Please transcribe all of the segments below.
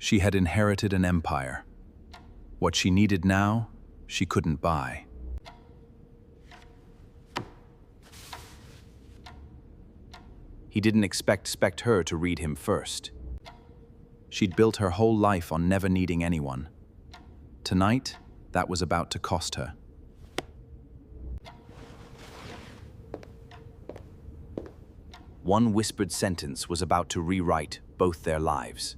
She had inherited an empire. What she needed now, she couldn't buy. He didn't expect her to read him first. She'd built her whole life on never needing anyone. Tonight, that was about to cost her. One whispered sentence was about to rewrite both their lives.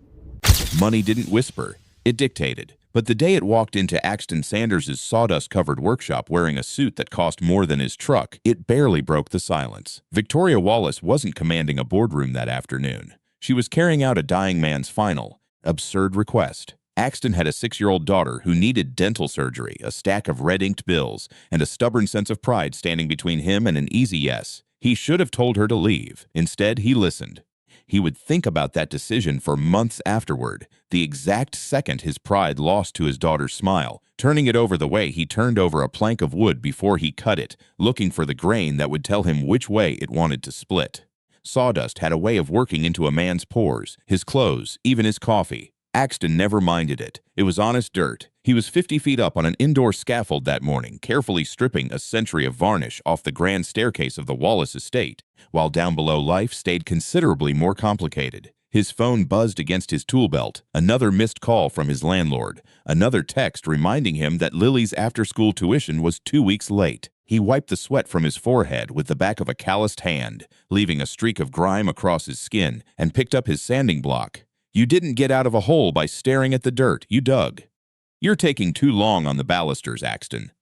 Money didn't whisper, it dictated. But the day it walked into Axton Sanders' sawdust-covered workshop wearing a suit that cost more than his truck, it barely broke the silence. Victoria Wallace wasn't commanding a boardroom that afternoon. She was carrying out a dying man's final, absurd request. Axton had a 6-year-old daughter who needed dental surgery, a stack of red-inked bills, and a stubborn sense of pride standing between him and an easy yes. He should have told her to leave. Instead, he listened. He would think about that decision for months afterward, the exact second his pride lost to his daughter's smile, turning it over the way he turned over a plank of wood before he cut it, looking for the grain that would tell him which way it wanted to split. Sawdust had a way of working into a man's pores, his clothes, even his coffee. Axton never minded it. It was honest dirt. He was 50 feet up on an indoor scaffold that morning, carefully stripping a century of varnish off the grand staircase of the Wallace estate, while down below life stayed considerably more complicated. His phone buzzed against his tool belt, another missed call from his landlord, another text reminding him that Lily's after-school tuition was 2 weeks late. He wiped the sweat from his forehead with the back of a calloused hand, leaving a streak of grime across his skin, and picked up his sanding block. You didn't get out of a hole by staring at the dirt you dug. You're taking too long on the balusters, Axton.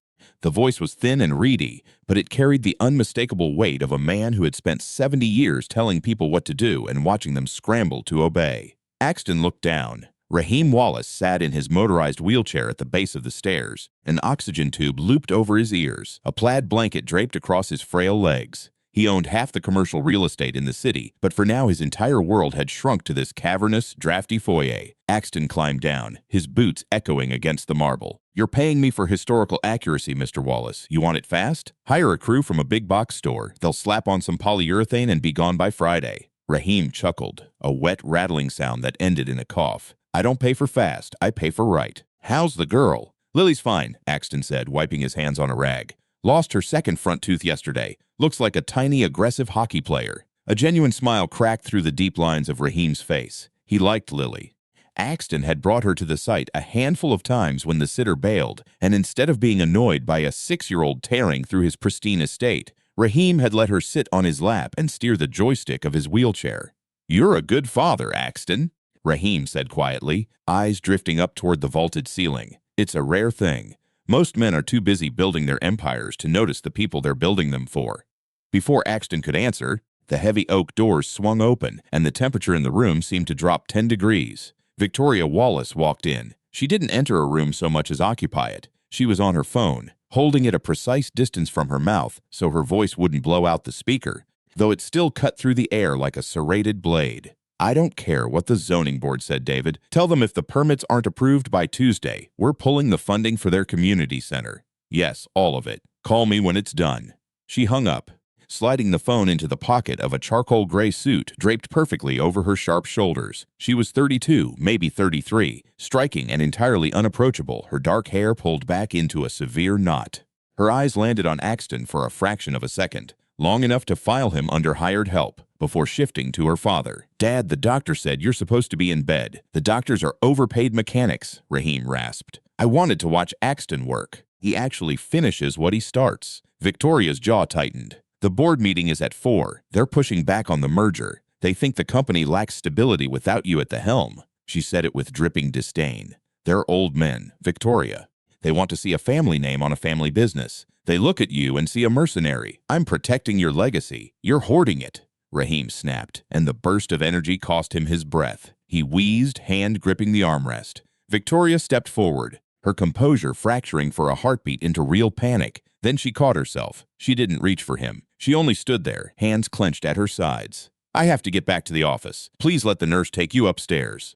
The voice was thin and reedy, but it carried the unmistakable weight of a man who had spent 70 years telling people what to do and watching them scramble to obey. Axton looked down. Raheem Wallace sat in his motorized wheelchair at the base of the stairs, an oxygen tube looped over his ears, a plaid blanket draped across his frail legs. He owned half the commercial real estate in the city, but for now his entire world had shrunk to this cavernous, drafty foyer. Axton climbed down, his boots echoing against the marble. You're paying me for historical accuracy, Mr. Wallace. You want it fast? Hire a crew from a big box store. They'll slap on some polyurethane and be gone by Friday. Raheem chuckled, a wet, rattling sound that ended in a cough. I don't pay for fast, I pay for right. How's the girl? Lily's fine, Axton said, wiping his hands on a rag. Lost her second front tooth yesterday. Looks like a tiny, aggressive hockey player. A genuine smile cracked through the deep lines of Raheem's face. He liked Lily. Axton had brought her to the site a handful of times when the sitter bailed, and instead of being annoyed by a 6-year-old tearing through his pristine estate, Raheem had let her sit on his lap and steer the joystick of his wheelchair. You're a good father, Axton, Raheem said quietly, eyes drifting up toward the vaulted ceiling. It's a rare thing. Most men are too busy building their empires to notice the people they're building them for. Before Axton could answer, the heavy oak doors swung open, and the temperature in the room seemed to drop 10 degrees. Victoria Wallace walked in. She didn't enter a room so much as occupy it. She was on her phone, holding it a precise distance from her mouth so her voice wouldn't blow out the speaker, though it still cut through the air like a serrated blade. I don't care what the zoning board said, David. Tell them if the permits aren't approved by Tuesday, we're pulling the funding for their community center. Yes, all of it. Call me when it's done. She hung up, sliding the phone into the pocket of a charcoal gray suit draped perfectly over her sharp shoulders. She was 32, maybe 33, striking and entirely unapproachable, her dark hair pulled back into a severe knot. Her eyes landed on Axton for a fraction of a second, long enough to file him under hired help, before shifting to her father. Dad, the doctor said you're supposed to be in bed. The doctors are overpaid mechanics, Raheem rasped. I wanted to watch Axton work. He actually finishes what he starts. Victoria's jaw tightened. The board meeting is at 4. They're pushing back on the merger. They think the company lacks stability without you at the helm. She said it with dripping disdain. They're old men, Victoria. They want to see a family name on a family business. They look at you and see a mercenary. I'm protecting your legacy. You're hoarding it. Raheem snapped, and the burst of energy cost him his breath. He wheezed, hand gripping the armrest. Victoria stepped forward, her composure fracturing for a heartbeat into real panic. Then she caught herself. She didn't reach for him. She only stood there, hands clenched at her sides. I have to get back to the office. Please let the nurse take you upstairs.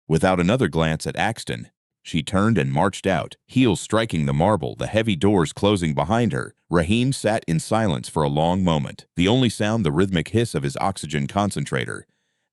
Without another glance at Axton, she turned and marched out, heels striking the marble, the heavy doors closing behind her. Raheem sat in silence for a long moment, the only sound the rhythmic hiss of his oxygen concentrator.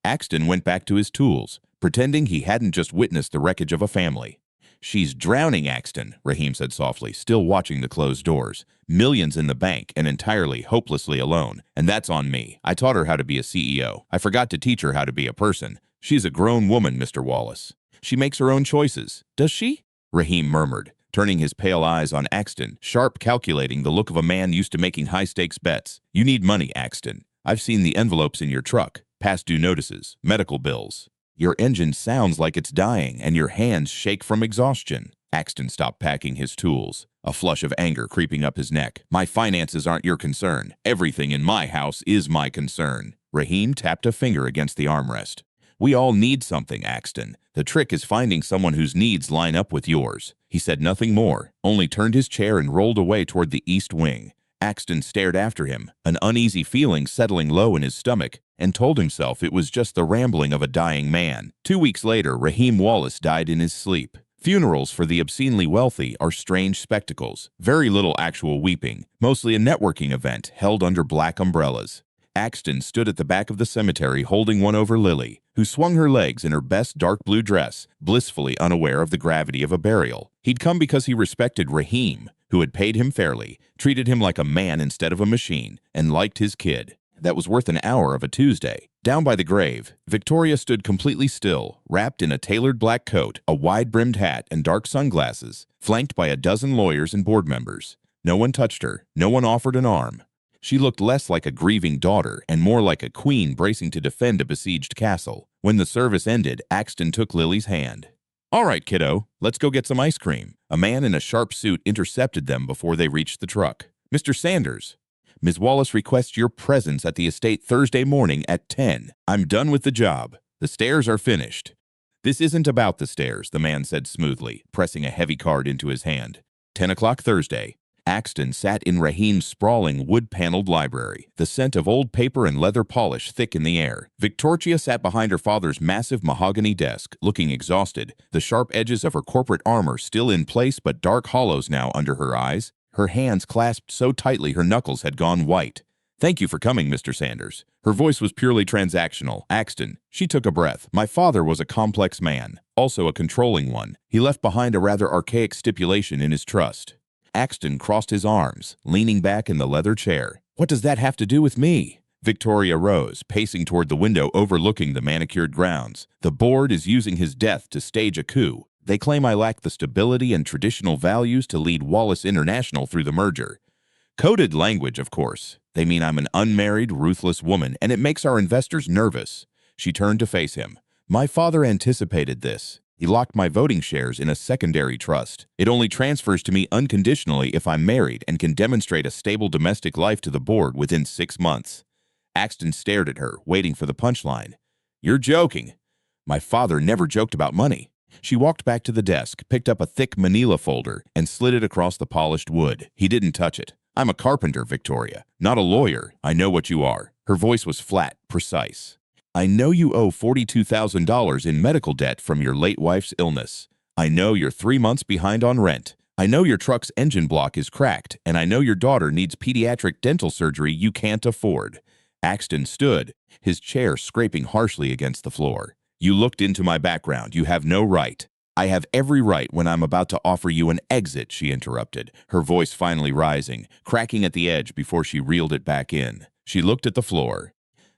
Axton went back to his tools, pretending he hadn't just witnessed the wreckage of a family. "She's drowning, Axton," Raheem said softly, still watching the closed doors. "Millions in the bank and entirely hopelessly alone. And that's on me. I taught her how to be a CEO. I forgot to teach her how to be a person. She's a grown woman, Mr. Wallace. She makes her own choices." "Does she?" Raheem murmured, turning his pale eyes on Axton, sharp, calculating, the look of a man used to making high-stakes bets. "You need money, Axton. I've seen the envelopes in your truck. Past due notices, medical bills. Your engine sounds like it's dying, and your hands shake from exhaustion." Axton stopped packing his tools, a flush of anger creeping up his neck. "My finances aren't your concern. Everything in my house is my concern." Raheem tapped a finger against the armrest. "We all need something, Axton. The trick is finding someone whose needs line up with yours." He said nothing more, only turned his chair and rolled away toward the east wing. Axton stared after him, an uneasy feeling settling low in his stomach, and told himself it was just the rambling of a dying man. 2 weeks later, Raheem Wallace died in his sleep. Funerals for the obscenely wealthy are strange spectacles. Very little actual weeping, mostly a networking event held under black umbrellas. Axton stood at the back of the cemetery holding one over Lily, who swung her legs in her best dark blue dress, blissfully unaware of the gravity of a burial. He'd come because he respected Raheem, who had paid him fairly, treated him like a man instead of a machine, and liked his kid. That was worth an hour of a Tuesday. Down by the grave, Victoria stood completely still, wrapped in a tailored black coat, a wide-brimmed hat, and dark sunglasses, flanked by a dozen lawyers and board members. No one touched her. No one offered an arm. She looked less like a grieving daughter and more like a queen bracing to defend a besieged castle. When the service ended, Axton took Lily's hand. "All right, kiddo, let's go get some ice cream." A man in a sharp suit intercepted them before they reached the truck. "Mr. Sanders, Ms. Wallace requests your presence at the estate Thursday morning at 10. I'm done with the job. The stairs are finished." "This isn't about the stairs," the man said smoothly, pressing a heavy card into his hand. 10 o'clock Thursday. Axton sat in Raheem's sprawling, wood-paneled library, the scent of old paper and leather polish thick in the air. Victoria sat behind her father's massive mahogany desk, looking exhausted, the sharp edges of her corporate armor still in place but dark hollows now under her eyes, her hands clasped so tightly her knuckles had gone white. "Thank you for coming, Mr. Sanders." Her voice was purely transactional. "Axton." She took a breath. "My father was a complex man, also a controlling one. He left behind a rather archaic stipulation in his trust." Axton crossed his arms, leaning back in the leather chair. "What does that have to do with me?" Victoria rose, pacing toward the window overlooking the manicured grounds. "The board is using his death to stage a coup. They claim I lack the stability and traditional values to lead Wallace International through the merger. Coded language, of course. They mean I'm an unmarried, ruthless woman, and it makes our investors nervous." She turned to face him. "My father anticipated this. He locked my voting shares in a secondary trust. It only transfers to me unconditionally if I'm married and can demonstrate a stable domestic life to the board within 6 months." Axton stared at her, waiting for the punchline. "You're joking." "My father never joked about money." She walked back to the desk, picked up a thick manila folder, and slid it across the polished wood. He didn't touch it. "I'm a carpenter, Victoria, not a lawyer. I know what you are." Her voice was flat, precise. "I know you owe $42,000 in medical debt from your late wife's illness. I know you're 3 months behind on rent. I know your truck's engine block is cracked, and I know your daughter needs pediatric dental surgery you can't afford." Axton stood, his chair scraping harshly against the floor. "You looked into my background. You have no right." "I have every right when I'm about to offer you an exit," she interrupted, her voice finally rising, cracking at the edge before she reeled it back in. She looked at the floor,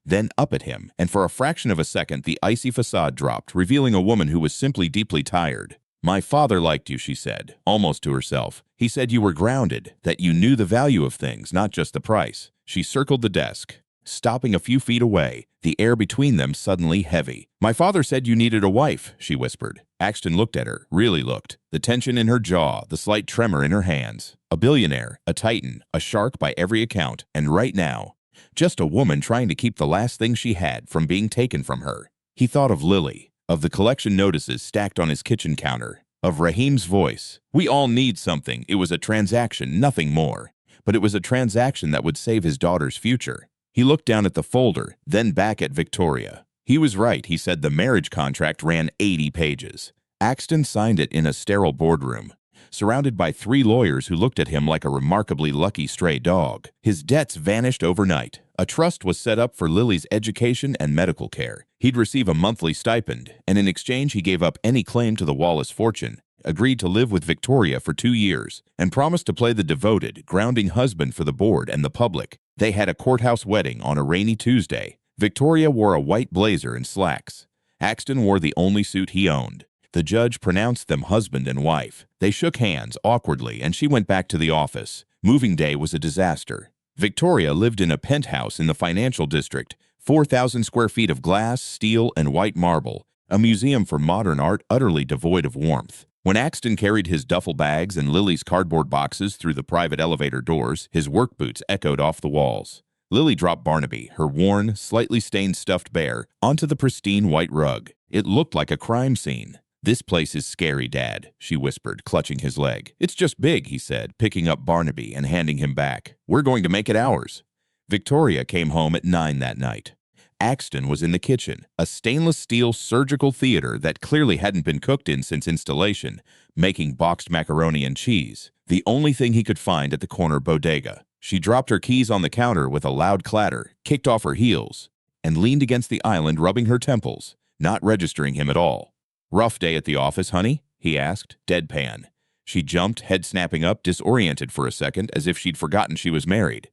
then up at him, and for a fraction of a second the icy facade dropped, revealing a woman who was simply deeply tired. "My father liked you," she said, almost to herself. "He said you were grounded, that you knew the value of things, not just the price." She circled the desk, stopping a few feet away, the air between them suddenly heavy. "My father said you needed a wife," she whispered. Axton looked at her, really looked, the tension in her jaw, the slight tremor in her hands. A billionaire, a titan, a shark by every account, and right now, just a woman trying to keep the last thing she had from being taken from her. He thought of Lily, of the collection notices stacked on his kitchen counter, of Raheem's voice. "We all need something." It was a transaction, nothing more. But it was a transaction that would save his daughter's future. He looked down at the folder, then back at Victoria. He was right, he said the marriage contract ran 80 pages. Axton signed it in a sterile boardroom, surrounded by 3 lawyers who looked at him like a remarkably lucky stray dog. His debts vanished overnight, A trust was set up for Lily's education and medical care. He'd receive a monthly stipend, and in exchange he gave up any claim to the Wallace fortune, agreed to live with Victoria for 2 years, and promised to play the devoted, grounding husband for the board and the public. They had a courthouse wedding on a rainy Tuesday. Victoria wore a white blazer and slacks. Axton wore the only suit he owned. The judge pronounced them husband and wife. They shook hands awkwardly, and she went back to the office. Moving day was a disaster. Victoria lived in a penthouse in the financial district, 4,000 square feet of glass, steel, and white marble, a museum for modern art utterly devoid of warmth. When Axton carried his duffel bags and Lily's cardboard boxes through the private elevator doors, his work boots echoed off the walls. Lily dropped Barnaby, her worn, slightly stained stuffed bear, onto the pristine white rug. It looked like a crime scene. "This place is scary, Dad," she whispered, clutching his leg. "It's just big," he said, picking up Barnaby and handing him back. "We're going to make it ours." Victoria came home at 9 that night. Axton was in the kitchen, a stainless steel surgical theater that clearly hadn't been cooked in since installation, making boxed macaroni and cheese, the only thing he could find at the corner bodega. She dropped her keys on the counter with a loud clatter, kicked off her heels, and leaned against the island, rubbing her temples, not registering him at all. "Rough day at the office, honey?" he asked, deadpan. She jumped, head snapping up, disoriented for a second, as if she'd forgotten she was married.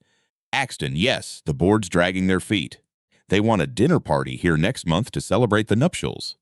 "Axton, yes, the board's dragging their feet. They want a dinner party here next month to celebrate the nuptials."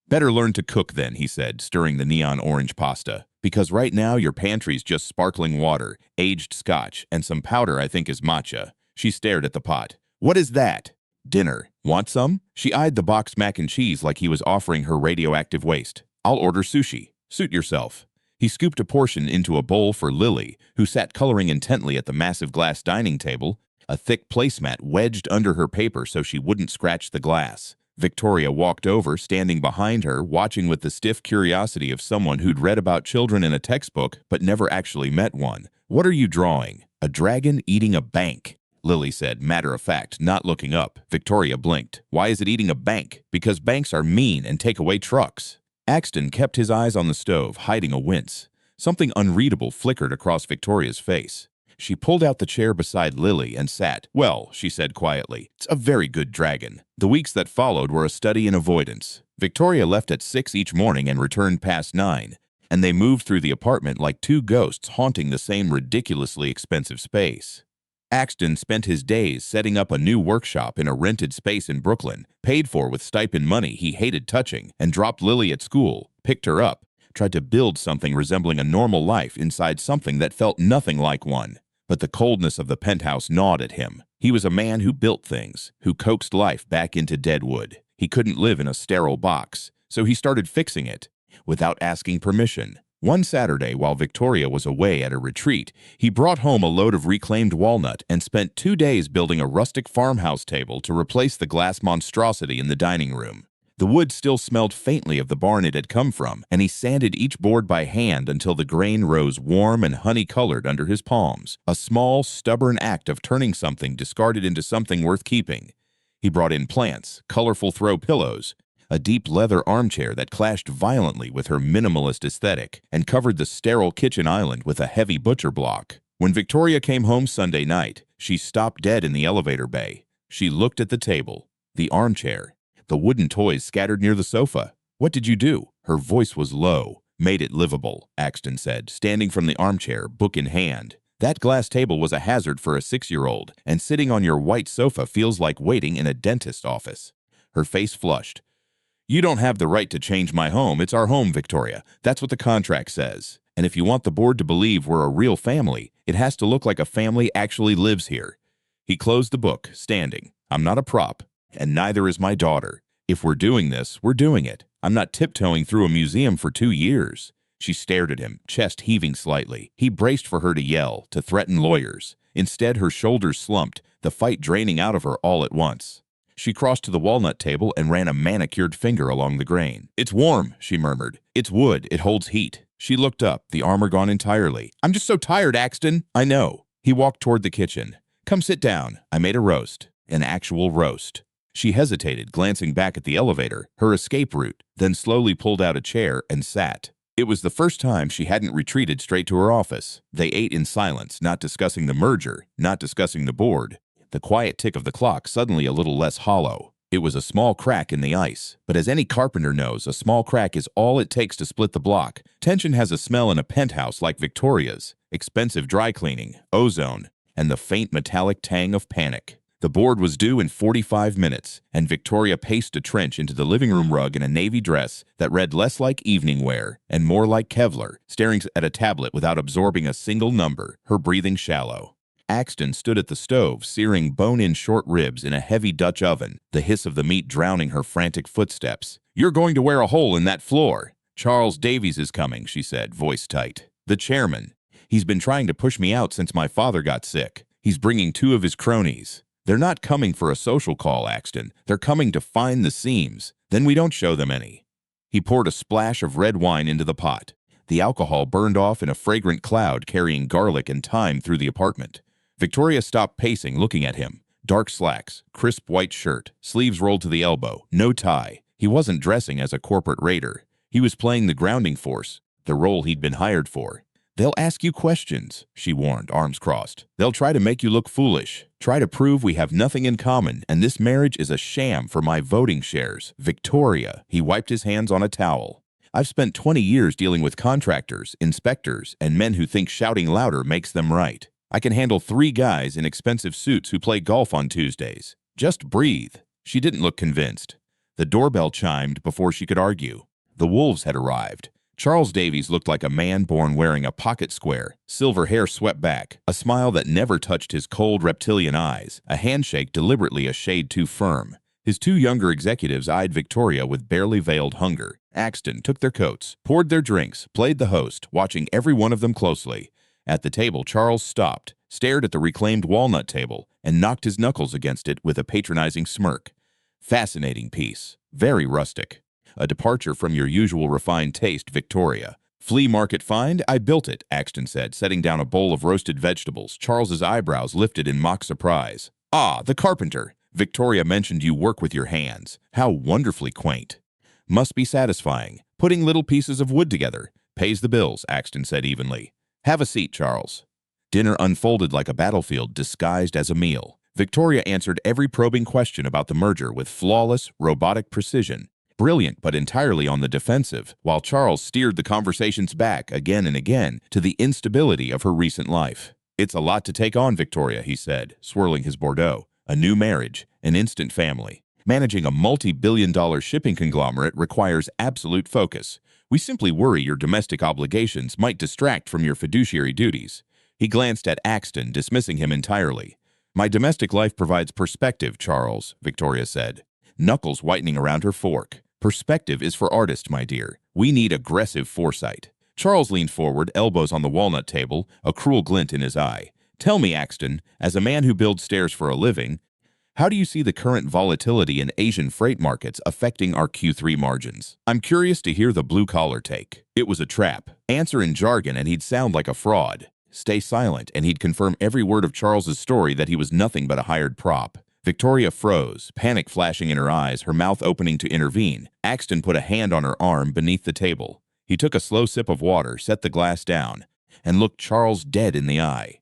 "Better learn to cook then," he said, stirring the neon orange pasta, "because right now your pantry's just sparkling water, aged scotch, and some powder I think is matcha." She stared at the pot. "What is that?" "Dinner. Want some?" She eyed the boxed mac and cheese like he was offering her radioactive waste. "I'll order sushi. Suit yourself." He scooped a portion into a bowl for Lily, who sat coloring intently at the massive glass dining table, a thick placemat wedged under her paper so she wouldn't scratch the glass. Victoria walked over, standing behind her, watching with the stiff curiosity of someone who'd read about children in a textbook but never actually met one. "What are you drawing?" "A dragon eating a bank," Lily said, matter-of-fact, not looking up. Victoria blinked. "Why is it eating a bank?" "Because banks are mean and take away trucks." Axton kept his eyes on the stove, hiding a wince. Something unreadable flickered across Victoria's face. She pulled out the chair beside Lily and sat. "Well," she said quietly, "it's a very good dragon." The weeks that followed were a study in avoidance. Victoria left at 6 each morning and returned past 9, and they moved through the apartment like two ghosts haunting the same ridiculously expensive space. Axton spent his days setting up a new workshop in a rented space in Brooklyn, paid for with stipend money he hated touching, and dropped Lily at school, picked her up, tried to build something resembling a normal life inside something that felt nothing like one. But the coldness of the penthouse gnawed at him. He was a man who built things, who coaxed life back into dead wood. He couldn't live in a sterile box, so he started fixing it, without asking permission. One Saturday, while Victoria was away at a retreat, he brought home a load of reclaimed walnut and spent 2 days building a rustic farmhouse table to replace the glass monstrosity in the dining room. The wood still smelled faintly of the barn it had come from, and he sanded each board by hand until the grain rose warm and honey-colored under his palms, a small, stubborn act of turning something discarded into something worth keeping. He brought in plants, colorful throw pillows, a deep leather armchair that clashed violently with her minimalist aesthetic, and covered the sterile kitchen island with a heavy butcher block. When Victoria came home Sunday night, she stopped dead in the elevator bay. She looked at the table, the armchair, the wooden toys scattered near the sofa. "What did you do?" Her voice was low. "Made it livable," Axton said, standing from the armchair, book in hand. "That glass table was a hazard for a 6-year-old, and sitting on your white sofa feels like waiting in a dentist's office." Her face flushed. "You don't have the right to change my home. It's our home, Victoria. That's what the contract says. And if you want the board to believe we're a real family, it has to look like a family actually lives here." He closed the book, standing. "I'm not a prop, and neither is my daughter. If we're doing this, we're doing it. I'm not tiptoeing through a museum for 2 years." She stared at him, chest heaving slightly. He braced for her to yell, to threaten lawyers. Instead, her shoulders slumped, the fight draining out of her all at once. She crossed to the walnut table and ran a manicured finger along the grain. "It's warm," she murmured. "It's wood. It holds heat." She looked up, the armor gone entirely. "I'm just so tired, Axton." "I know." He walked toward the kitchen. "Come sit down. I made a roast. An actual roast." She hesitated, glancing back at the elevator, her escape route, then slowly pulled out a chair and sat. It was the first time she hadn't retreated straight to her office. They ate in silence, not discussing the merger, not discussing the board, the quiet tick of the clock suddenly a little less hollow. It was a small crack in the ice, but as any carpenter knows, a small crack is all it takes to split the block. Tension has a smell in a penthouse like Victoria's, expensive dry cleaning, ozone, and the faint metallic tang of panic. The board was due in 45 minutes, and Victoria paced a trench into the living room rug in a navy dress that read less like evening wear and more like Kevlar, staring at a tablet without absorbing a single number, her breathing shallow. Axton stood at the stove, searing bone-in short ribs in a heavy Dutch oven, the hiss of the meat drowning her frantic footsteps. "You're going to wear a hole in that floor." "Charles Davies is coming," she said, voice tight. "The chairman. He's been trying to push me out since my father got sick. He's bringing 2 of his cronies. They're not coming for a social call, Axton. They're coming to find the seams. Then we don't show them any." He poured a splash of red wine into the pot. The alcohol burned off in a fragrant cloud carrying garlic and thyme through the apartment. Victoria stopped pacing, looking at him. Dark slacks, crisp white shirt, sleeves rolled to the elbow, no tie. He wasn't dressing as a corporate raider. He was playing the grounding force, the role he'd been hired for. "They'll ask you questions," she warned, arms crossed. "They'll try to make you look foolish, try to prove we have nothing in common, and this marriage is a sham for my voting shares. Victoria," he wiped his hands on a towel. "I've spent 20 years dealing with contractors, inspectors, and men who think shouting louder makes them right. I can handle 3 guys in expensive suits who play golf on Tuesdays. Just breathe." She didn't look convinced. The doorbell chimed before she could argue. The wolves had arrived. Charles Davies looked like a man born wearing a pocket square, silver hair swept back, a smile that never touched his cold reptilian eyes, a handshake deliberately a shade too firm. His 2 younger executives eyed Victoria with barely veiled hunger. Axton took their coats, poured their drinks, played the host, watching every one of them closely. At the table, Charles stopped, stared at the reclaimed walnut table, and knocked his knuckles against it with a patronizing smirk. "Fascinating piece. Very rustic. A departure from your usual refined taste, Victoria." "Flea market find? I built it," Axton said, setting down a bowl of roasted vegetables. Charles's eyebrows lifted in mock surprise. "Ah, the carpenter. Victoria mentioned you work with your hands. How wonderfully quaint." "Must be satisfying. Putting little pieces of wood together. Pays the bills," Axton said evenly. "Have a seat, Charles." Dinner unfolded like a battlefield disguised as a meal. Victoria answered every probing question about the merger with flawless, robotic precision. Brilliant, but entirely on the defensive, while Charles steered the conversations back again and again to the instability of her recent life. "It's a lot to take on, Victoria," he said, swirling his Bordeaux. "A new marriage, an instant family. Managing a multi-billion-dollar shipping conglomerate requires absolute focus. We simply worry your domestic obligations might distract from your fiduciary duties." He glanced at Axton, dismissing him entirely. "My domestic life provides perspective, Charles," Victoria said, knuckles whitening around her fork. "Perspective is for artists, my dear. We need aggressive foresight." Charles leaned forward, elbows on the walnut table, a cruel glint in his eye. "Tell me, Axton, as a man who builds stairs for a living, how do you see the current volatility in Asian freight markets affecting our Q3 margins?" "I'm curious to hear the blue-collar take." It was a trap. Answer in jargon and he'd sound like a fraud. Stay silent and he'd confirm every word of Charles's story that he was nothing but a hired prop. Victoria froze, panic flashing in her eyes, her mouth opening to intervene. Axton put a hand on her arm beneath the table. He took a slow sip of water, set the glass down, and looked Charles dead in the eye.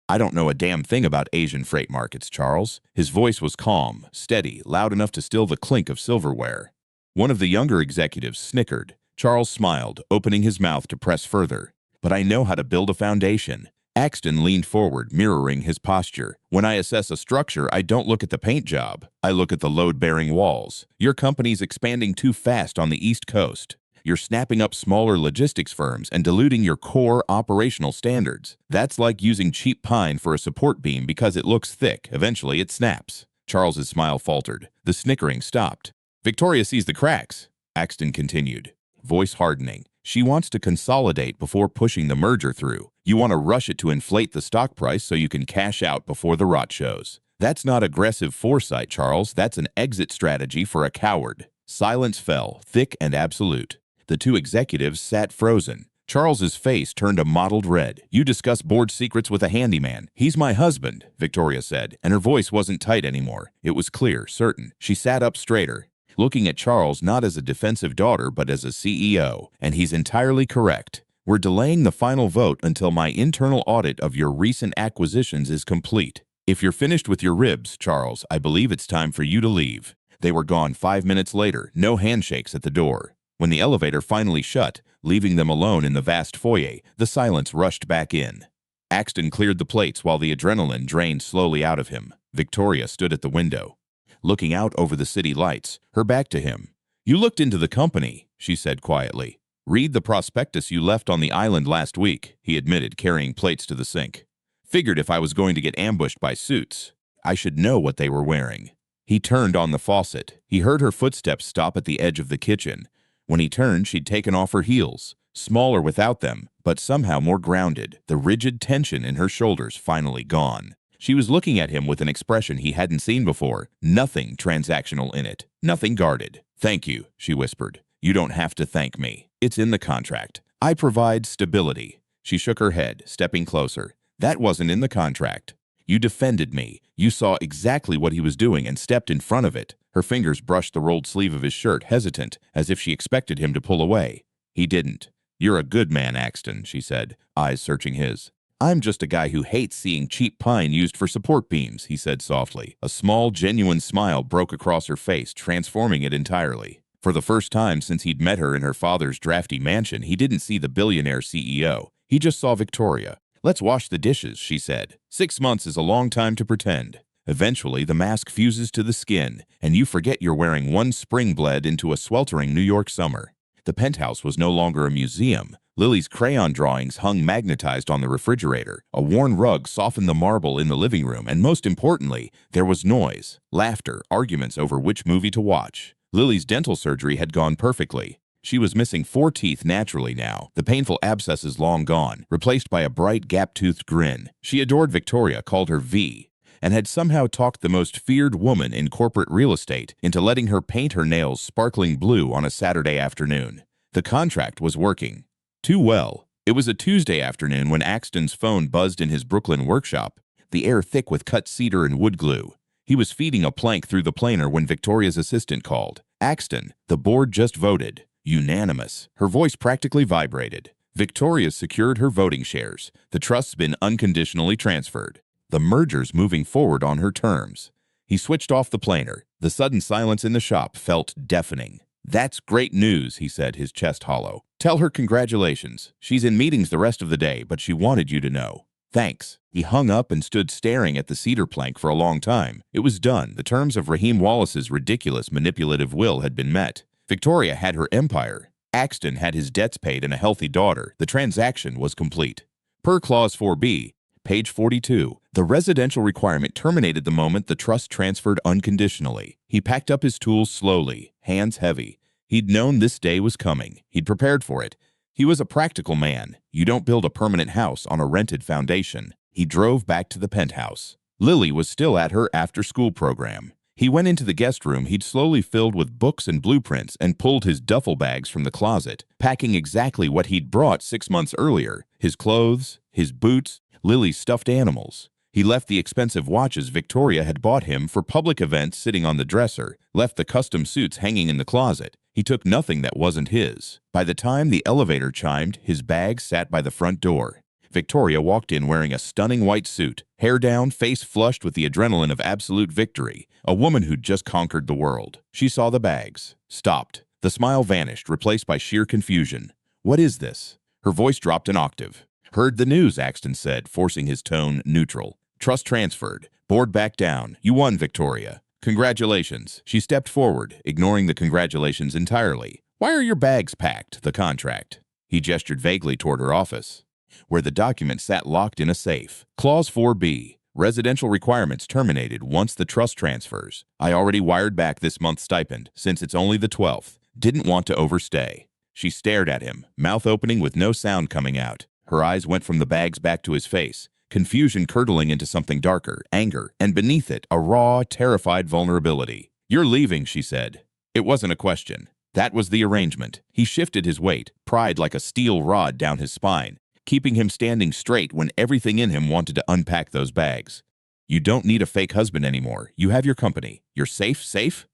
"I don't know a damn thing about Asian freight markets, Charles." His voice was calm, steady, loud enough to still the clink of silverware. One of the younger executives snickered. Charles smiled, opening his mouth to press further. "But I know how to build a foundation." Axton leaned forward, mirroring his posture. "When I assess a structure, I don't look at the paint job. I look at the load-bearing walls. Your company's expanding too fast on the East Coast. You're snapping up smaller logistics firms and diluting your core operational standards. That's like using cheap pine for a support beam because it looks thick. Eventually, it snaps." Charles's smile faltered. The snickering stopped. "Victoria sees the cracks," Axton continued, voice hardening. "She wants to consolidate before pushing the merger through. You want to rush it to inflate the stock price so you can cash out before the rot shows. That's not aggressive foresight, Charles. That's an exit strategy for a coward." Silence fell, thick and absolute. The 2 executives sat frozen. Charles's face turned a mottled red. "You discuss board secrets with a handyman. He's my husband," Victoria said, and her voice wasn't tight anymore. It was clear, certain. She sat up straighter, looking at Charles not as a defensive daughter but as a CEO. "And he's entirely correct. We're delaying the final vote until my internal audit of your recent acquisitions is complete." "If you're finished with your ribs, Charles, I believe it's time for you to leave." They were gone 5 minutes later, no handshakes at the door. When the elevator finally shut, leaving them alone in the vast foyer, the silence rushed back in. Axton cleared the plates while the adrenaline drained slowly out of him. Victoria stood at the window, looking out over the city lights, her back to him. "You looked into the company," she said quietly. "Read the prospectus you left on the island last week," he admitted, carrying plates to the sink. "Figured if I was going to get ambushed by suits, I should know what they were wearing." He turned on the faucet. He heard her footsteps stop at the edge of the kitchen. When he turned, she'd taken off her heels, smaller without them, but somehow more grounded, the rigid tension in her shoulders finally gone. She was looking at him with an expression he hadn't seen before, nothing transactional in it, nothing guarded. "Thank you," she whispered. "You don't have to thank me. It's in the contract. I provide stability." She shook her head, stepping closer. "That wasn't in the contract. You defended me. You saw exactly what he was doing and stepped in front of it." Her fingers brushed the rolled sleeve of his shirt, hesitant, as if she expected him to pull away. He didn't. "You're a good man, Axton," she said, eyes searching his. "I'm just a guy who hates seeing cheap pine used for support beams," he said softly. A small, genuine smile broke across her face, transforming it entirely. For the first time since he'd met her in her father's drafty mansion, he didn't see the billionaire CEO. He just saw Victoria. "Let's wash the dishes," she said. 6 months is a long time to pretend. Eventually, the mask fuses to the skin, and you forget you're wearing one spring bled into a sweltering New York summer. The penthouse was no longer a museum. Lily's crayon drawings hung magnetized on the refrigerator. A worn rug softened the marble in the living room, and most importantly, there was noise, laughter, arguments over which movie to watch. Lily's dental surgery had gone perfectly. She was missing 4 teeth naturally now, the painful abscesses long gone, replaced by a bright, gap-toothed grin. She adored Victoria, called her V, and had somehow talked the most feared woman in corporate real estate into letting her paint her nails sparkling blue on a Saturday afternoon. The contract was working. Too well. It was a Tuesday afternoon when Axton's phone buzzed in his Brooklyn workshop, the air thick with cut cedar and wood glue. He was feeding a plank through the planer when Victoria's assistant called. "Axton, the board just voted. Unanimous." Her voice practically vibrated. "Victoria's secured her voting shares. The trust's been unconditionally transferred. The merger's moving forward on her terms." He switched off the planer. The sudden silence in the shop felt deafening. "That's great news," he said, his chest hollow. "Tell her congratulations. She's in meetings the rest of the day, but she wanted you to know." "Thanks." He hung up and stood staring at the cedar plank for a long time. It was done. The terms of Raheem Wallace's ridiculous manipulative will had been met. Victoria had her empire. Axton had his debts paid and a healthy daughter. The transaction was complete. Per Clause 4B, page 42, the residential requirement terminated the moment the trust transferred unconditionally. He packed up his tools slowly, hands heavy. He'd known this day was coming. He'd prepared for it. He was a practical man. You don't build a permanent house on a rented foundation. He drove back to the penthouse. Lily was still at her after-school program. He went into the guest room he'd slowly filled with books and blueprints and pulled his duffel bags from the closet, packing exactly what he'd brought 6 months earlier: his clothes, his boots, Lily's stuffed animals. He left the expensive watches Victoria had bought him for public events sitting on the dresser, left the custom suits hanging in the closet. He took nothing that wasn't his. By the time the elevator chimed, his bag sat by the front door. Victoria walked in wearing a stunning white suit, hair down, face flushed with the adrenaline of absolute victory, a woman who'd just conquered the world. She saw the bags, stopped. The smile vanished, replaced by sheer confusion. "What is this?" Her voice dropped an octave. "Heard the news," Axton said, forcing his tone neutral. "Trust transferred. Board back down. You won, Victoria. Congratulations." She stepped forward, ignoring the congratulations entirely. "Why are your bags packed?" "The contract." He gestured vaguely toward her office, where the document sat locked in a safe. Clause 4B, residential requirements terminated once the trust transfers. I already wired back this month's stipend, since it's only the 12th. Didn't want to overstay. She stared at him, mouth opening with no sound coming out. Her eyes went from the bags back to his face, confusion curdling into something darker, anger, and beneath it, a raw, terrified vulnerability. "You're leaving," she said. It wasn't a question. That was the arrangement. He shifted his weight, pride like a steel rod down his spine, keeping him standing straight when everything in him wanted to unpack those bags. "You don't need a fake husband anymore. You have your company. You're safe?"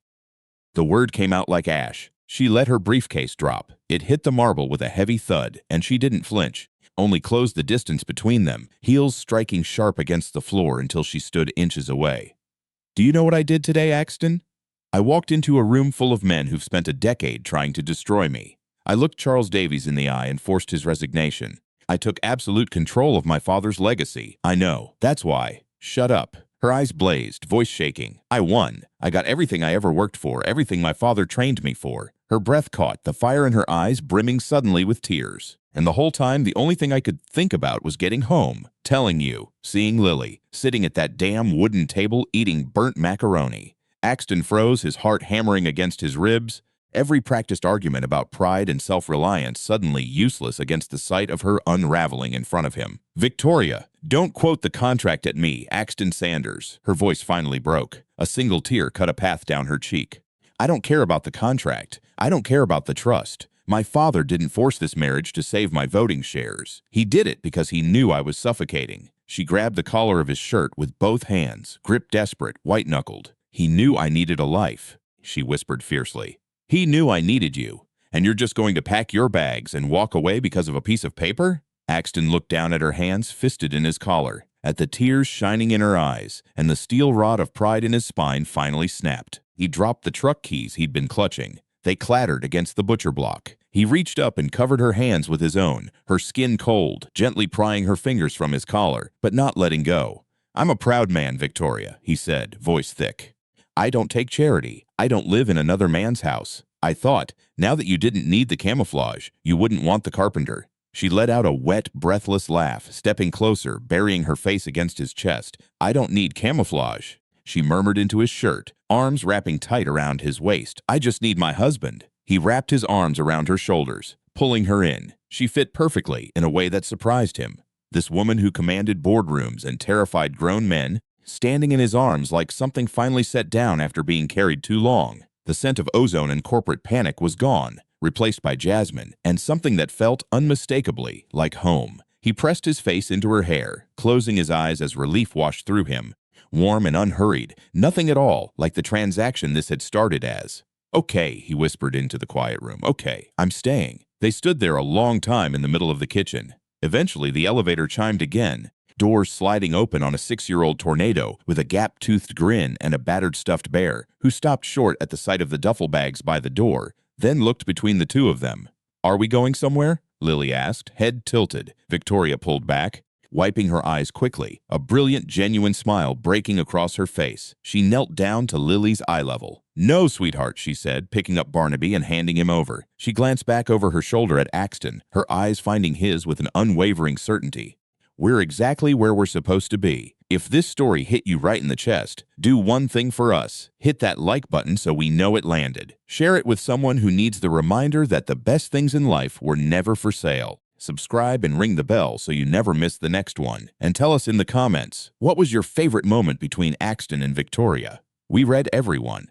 The word came out like ash. She let her briefcase drop. It hit the marble with a heavy thud, and she didn't flinch. only closed the distance between them, heels striking sharp against the floor until she stood inches away. "Do you know what I did today, Axton?" "I walked into a room full of men who've spent a decade trying to destroy me. I looked Charles Davies in the eye and forced his resignation. I took absolute control of my father's legacy. I know. That's why." "Shut up." Her eyes blazed, voice shaking. "I won. I got everything I ever worked for, everything my father trained me for." Her breath caught, the fire in her eyes brimming suddenly with tears. "And the whole time, the only thing I could think about was getting home. Telling you, seeing Lily, sitting at that damn wooden table eating burnt macaroni." Axton froze, his heart hammering against his ribs. Every practiced argument about pride and self-reliance suddenly useless against the sight of her unraveling in front of him. "Victoria, don't quote the contract at me, Axton Sanders." Her voice finally broke. A single tear cut a path down her cheek. "I don't care about the contract. I don't care about the trust. My father didn't force this marriage to save my voting shares. He did it because he knew I was suffocating." She grabbed the collar of his shirt with both hands, gripped desperate, white-knuckled. "He knew I needed a life," she whispered fiercely. "He knew I needed you, and you're just going to pack your bags and walk away because of a piece of paper?" Axton looked down at her hands, fisted in his collar, at the tears shining in her eyes, and the steel rod of pride in his spine finally snapped. He dropped the truck keys he'd been clutching. They clattered against the butcher block. He reached up and covered her hands with his own, her skin cold, gently prying her fingers from his collar, but not letting go. "I'm a proud man, Victoria," he said, voice thick. "I don't take charity. I don't live in another man's house. I thought, now that you didn't need the camouflage, you wouldn't want the carpenter." She let out a wet, breathless laugh, stepping closer, burying her face against his chest. "I don't need camouflage," she murmured into his shirt, arms wrapping tight around his waist. "I just need my husband." He wrapped his arms around her shoulders, pulling her in. She fit perfectly in a way that surprised him. This woman who commanded boardrooms and terrified grown men, standing in his arms like something finally set down after being carried too long. The scent of ozone and corporate panic was gone, replaced by jasmine, and something that felt unmistakably like home. He pressed his face into her hair, closing his eyes as relief washed through him. Warm and unhurried, nothing at all like the transaction this had started as. "Okay," he whispered into the quiet room. "Okay, I'm staying." They stood there a long time in the middle of the kitchen. Eventually, the elevator chimed again, doors sliding open on a 6-year-old tornado with a gap-toothed grin and a battered stuffed bear, who stopped short at the sight of the duffel bags by the door, then looked between the two of them. "Are we going somewhere?" Lily asked, head tilted. Victoria pulled back, wiping her eyes quickly, a brilliant, genuine smile breaking across her face. She knelt down to Lily's eye level. "No, sweetheart," she said, picking up Barnaby and handing him over. She glanced back over her shoulder at Axton, her eyes finding his with an unwavering certainty. "We're exactly where we're supposed to be. If this story hit you right in the chest, do one thing for us. Hit that like button so we know it landed. Share it with someone who needs the reminder that the best things in life were never for sale. Subscribe and ring the bell so you never miss the next one. And tell us in the comments, what was your favorite moment between Axton and Victoria? We read everyone.